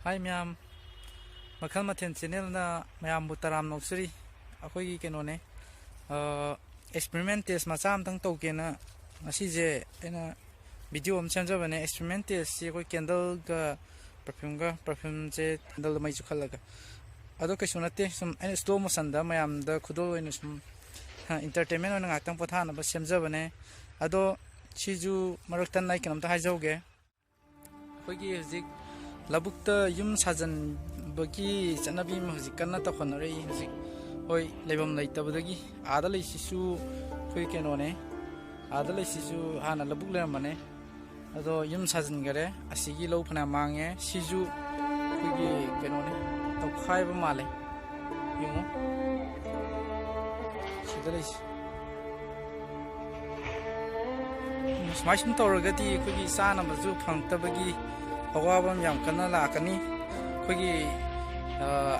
Hi myam, makal mathen channel na myam butaram noksuri. Akoi keno ne experiment test macam tang tau ke na asi je ena video am chamja bane experiment test si koi candle ga perfume je candle mai chukhala ga ado kai sunate sum en slow motion da myam da khudol oina sum entertainment oina ngakang potha na ba chamja bane ado chiju maraktan nai kenam ta hajauge koi gi hujik labukta yum sajan bagi chanabi ma hujik kanna ta khonare hujik hoi lebam leitabadagi ada leisisu khoi keno ne ada leisisu hana labuk le mane ado yum sajan gare asigi lo phana mange siju khoi keno ne to khai ba male yumo sida leis smaishim toragati khoi sana bazu phangtabagi awabam yam kana lakani khoi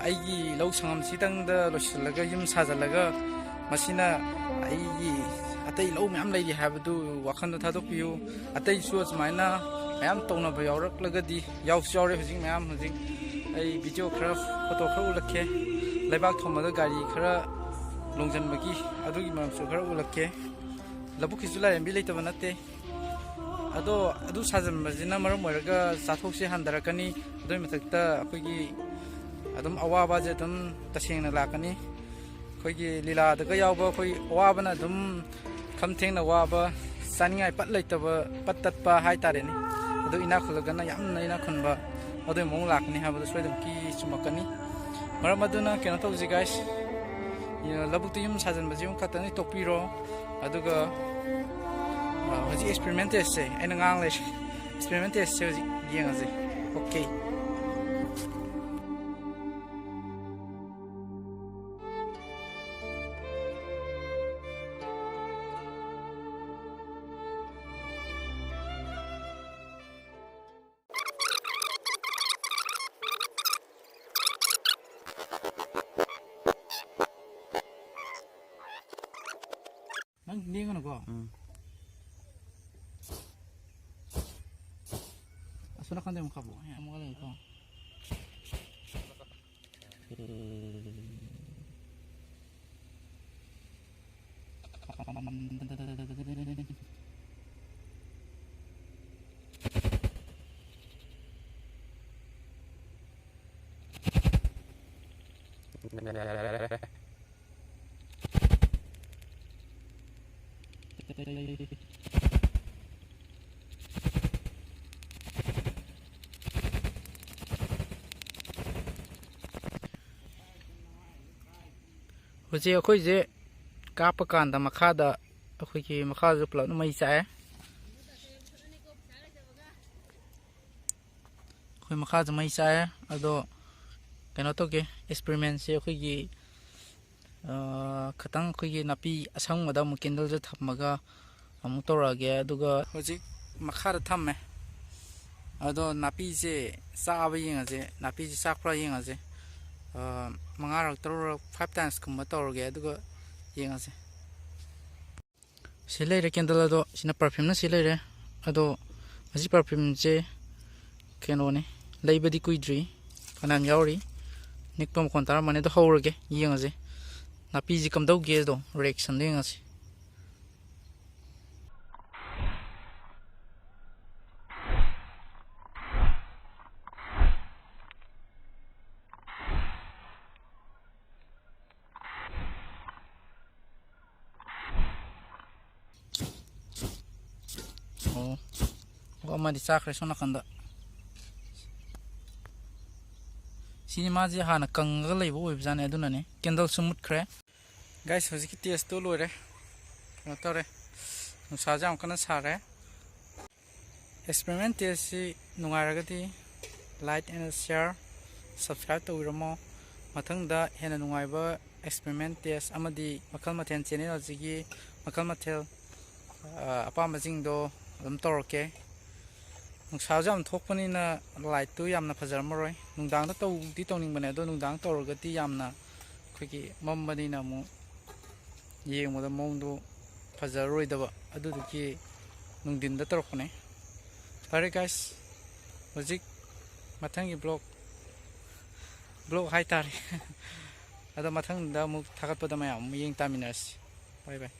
aigi lau sangam sitang da loislaga yum sajalaga masina aigi atai lau myam lei habadu wakhanda thadokpiu atai su smaina myam tongna ba yaurak lagadi yaw chaure hujing myam hujing ai video khara photo khara ulakhe laibak thomada gari khara longjan magi adugi mam su khara ulakhe labuk hizula embi leitaba natte adu sajam majina maram moiraga sathokse handarakani adoi mathakta akoigi adum awaba je dum tasengna lakani khoigi lila daga yawba khoi awabana dum khamthengna waba saningai pat leitaba pattatpa haitare ni adu ina khulagana yamna ina khunba adoi mong lakni habada soidum ki chumakani maram aduna kena tawji guys labukti yum sajan bajim khatani topiro aduga hoji experiment esse aina ngang le experiment esse hoji yengaje okay nang ni ngono ko asuna kan dem kabo ya mo kala ko hoje akhoi je kapa kanda makhada akhoi ki makha ju pla mai chae akhoi makha ju mai chae ado keno to ke experiment se akhoi ki khatang akhoi ki napi asang mada mu candle ju thapmaga amu torage aduga hoji makha ra thamme ado napi je saaba yengaje napi je sakpra yengaje mangarak toro 5 times kumba torge aduga yengase silai candle ado sina perfume na silai ado masi perfume je keno ne leibadi kuidri kanam yauri nikpam kontar mane do hawrge yengase napi ji kamdau ge do reaction yengase di sakre sona kanda cinema je hana kanga leibo webjane aduna ne candle sumut khre guys hojiki test to loire notore nusa jam kana sare experiment test si nungairagati like and share subscribe to wiramo mathangda hena nungaiba experiment test amadi makal mathen channel ajigi makal mathel apama jingdo adum torke nungsa jam thokpanina light tu yamna fajarmaroi nungdang da tawdi tawningbane ado nungdang torgati yamna khoiki mambanina mu yengmoda mongdo fajaroidaba aduduki nungdinda torokne fare guys hojik mathangi blog block ꯍꯥꯏꯇꯥꯔꯦ ꯑꯗꯣ ꯃꯊꯪꯗ ꯑꯃꯨꯛ ꯊꯥꯒꯠꯄꯗ ꯃꯌꯥꯝ ꯑꯃꯨꯛ ꯌꯦꯡ ꯇꯥꯃꯤꯟꯅꯔꯁꯤ ꯕꯥꯏ ꯕꯥꯏ